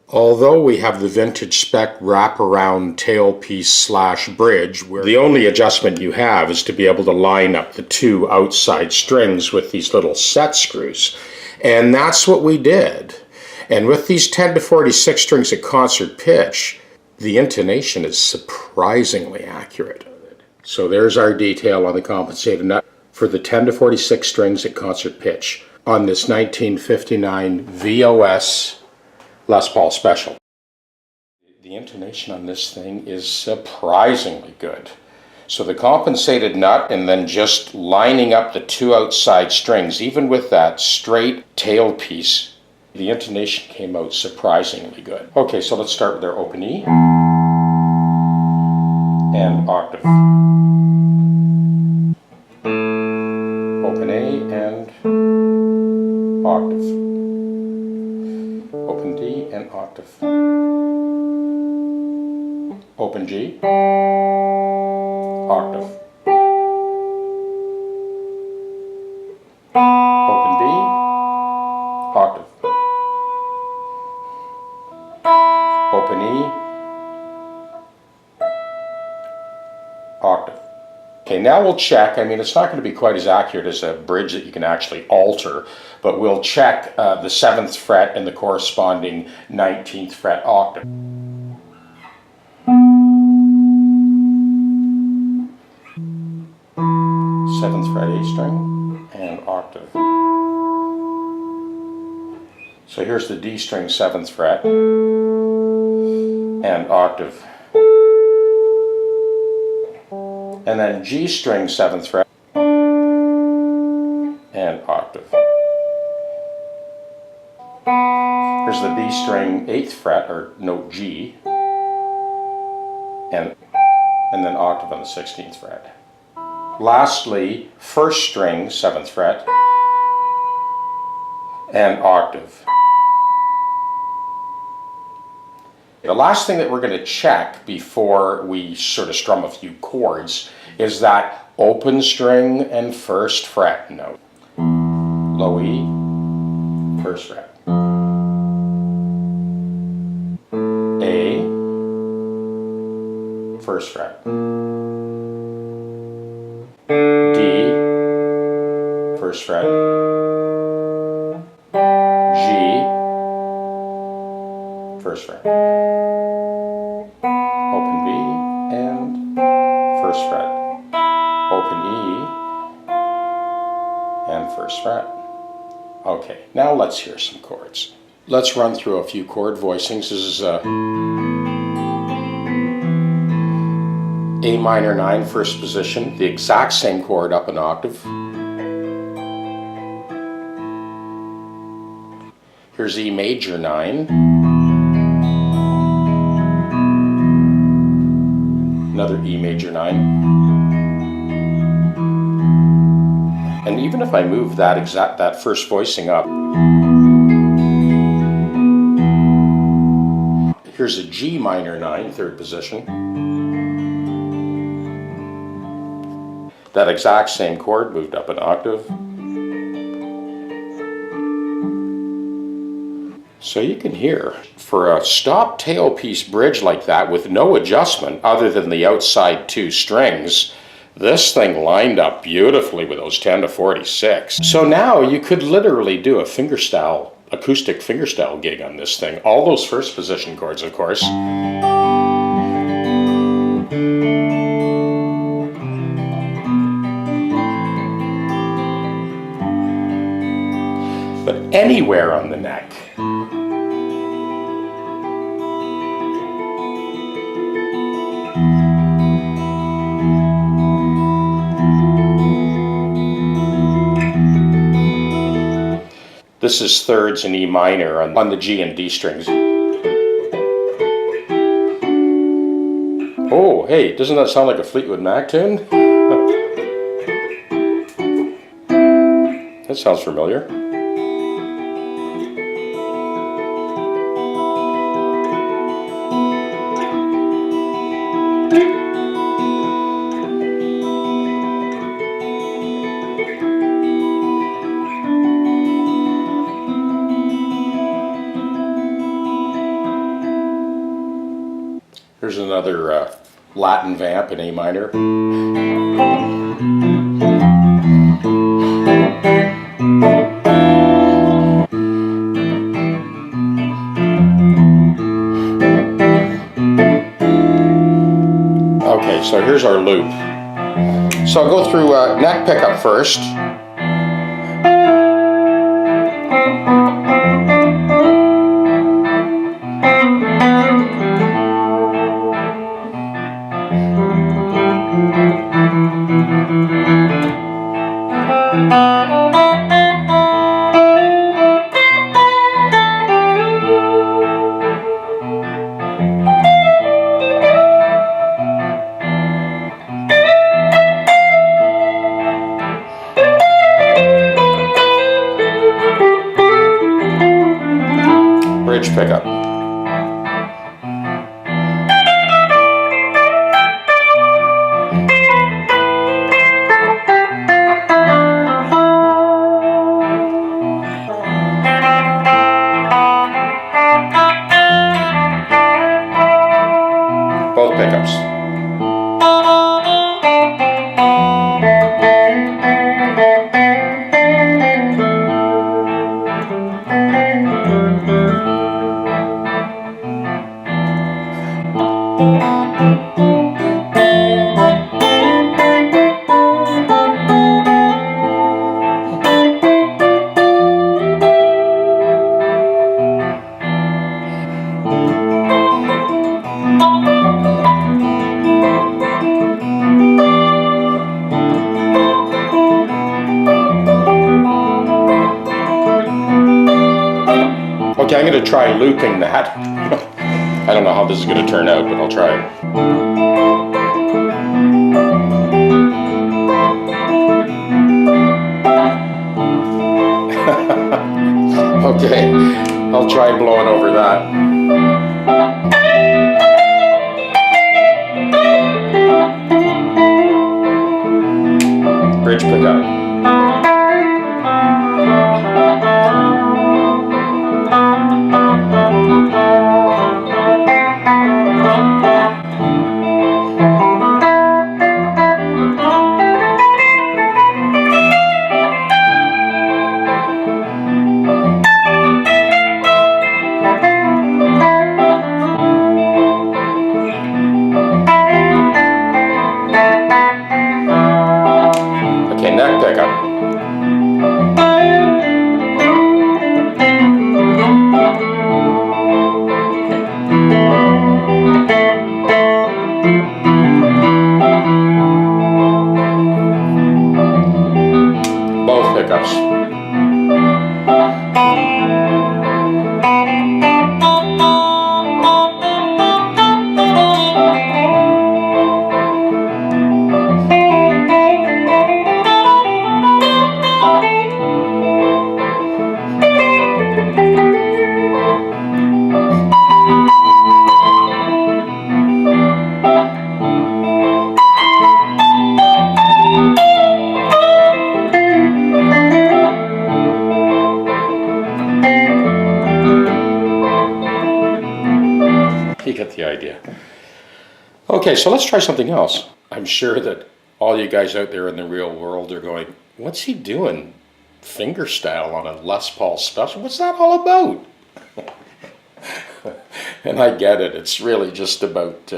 Although we have the vintage spec wraparound tailpiece slash bridge, where the only adjustment you have is to be able to line up the two outside strings with these little set screws. And that's what we did. And with these 10 to 46 strings at concert pitch, the intonation is surprisingly accurate. So there's our detail on the compensated nut for the 10 to 46 strings at concert pitch on this 1959 VOS Les Paul Special. The intonation on this thing is surprisingly good. So the compensated nut and then just lining up the two outside strings, even with that straight tailpiece, the intonation came out surprisingly good. Okay, so let's start with our open E and octave. Open A and octave. Open D and octave. Open G, octave. Open B, octave. Open E, octave. Okay, now we'll check. I mean, it's not going to be quite as accurate as a bridge that you can actually alter, but we'll check the 7th fret and the corresponding 19th fret octave. 7th fret A string and octave. So here's the D string 7th fret and octave. And then G string 7th fret and octave. Here's the B string 8th fret, or note G, and then octave on the 16th fret. Lastly, 1st string 7th fret and octave. The last thing that we're going to check before we sort of strum a few chords is that open string and 1st fret note. Low E, 1st fret. A, 1st fret. D, 1st fret. G, 1st fret. Open B and 1st fret. Open E and 1st fret. Okay, now let's hear some chords. Let's run through a few chord voicings. This is a minor 9, 1st position, the exact same chord up an octave. Here's E major 9. Another E major 9. And even if I move that 1st voicing up, here's a G minor 9, 3rd position. That exact same chord moved up an octave. So you can hear, for a stop tailpiece bridge like that with no adjustment other than the outside 2 strings, this thing lined up beautifully with those 10 to 46. So now you could literally do a fingerstyle, acoustic fingerstyle gig on this thing. All those 1st position chords, of course. But anywhere on the neck. This is 3rds in E minor on the G and D strings. Oh, hey, doesn't that sound like a Fleetwood Mac tune? That sounds familiar. Here's another Latin vamp in A minor. Okay, so here's our loop. So I'll go through neck pickup first. Bridge pickup. Both pickups. Okay, I'm going to try looping that. I don't know how this is going to turn out, but I'll try it. Okay, I'll try blowing over that. Bridge pickup. Okay, neck pickup. Both pickups. You get the idea. Okay, so let's try something else. I'm sure that all you guys out there in the real world are going, what's he doing? Fingerstyle on a Les Paul special? What's that all about? And I get it. It's really just about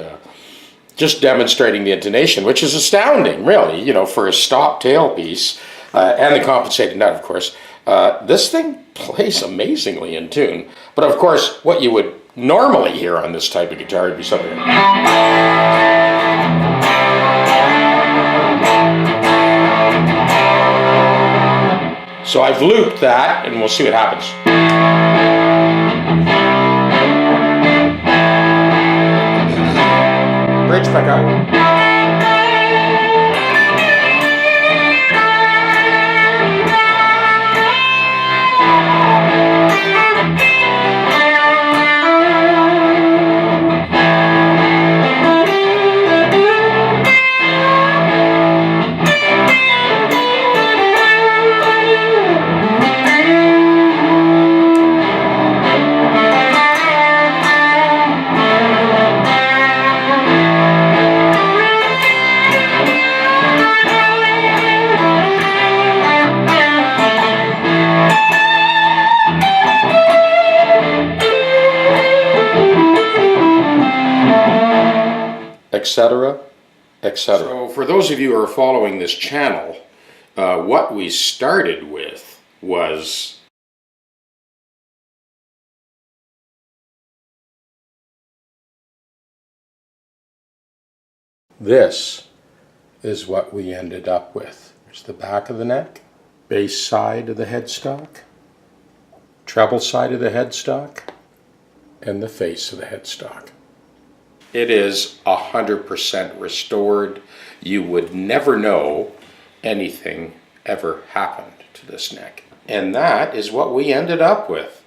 just demonstrating the intonation, which is astounding, really, you know, for a stop tailpiece and the compensated nut, of course. This thing plays amazingly in tune. But of course, what you would normally hear on this type of guitar would be something. So I've looped that, and we'll see what happens. Bridge pickup. etc., etc. So for those of you who are following this channel, what we started with was this is what we ended up with. There's the back of the neck, bass side of the headstock, treble side of the headstock, and the face of the headstock. It is 100% restored. You would never know anything ever happened to this neck. And that is what we ended up with.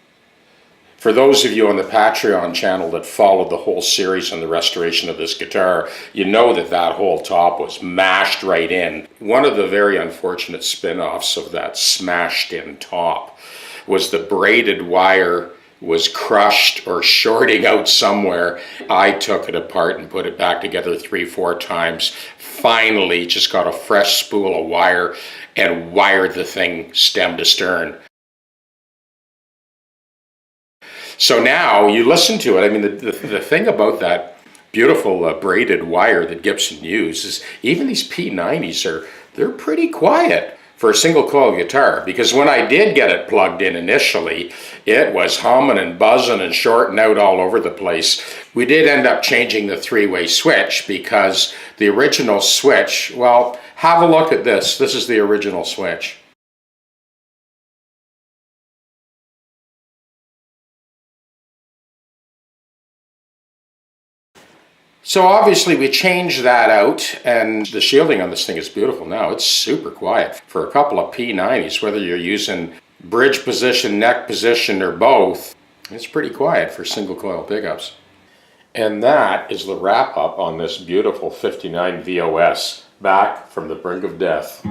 For those of you on the Patreon channel that followed the whole series on the restoration of this guitar, you know that that whole top was mashed right in. One of the very unfortunate spin-offs of that smashed in top was the braided wire was crushed or shorting out somewhere. I took it apart and put it back together 3-4 times. Finally just got a fresh spool of wire and wired the thing stem to stern. So now you listen to it. I mean, the thing about that beautiful braided wire that Gibson used is even these P90s they're pretty quiet for a single coil guitar, because when I did get it plugged in initially, it was humming and buzzing and shorting out all over the place. We did end up changing the 3-way switch, because the original switch, well, have a look at this. This is the original switch. So obviously we changed that out, and the shielding on this thing is beautiful now. It's super quiet. For a couple of P90s, whether you're using bridge position, neck position, or both, it's pretty quiet for single coil pickups. And that is the wrap up on this beautiful 59 VOS, back from the brink of death.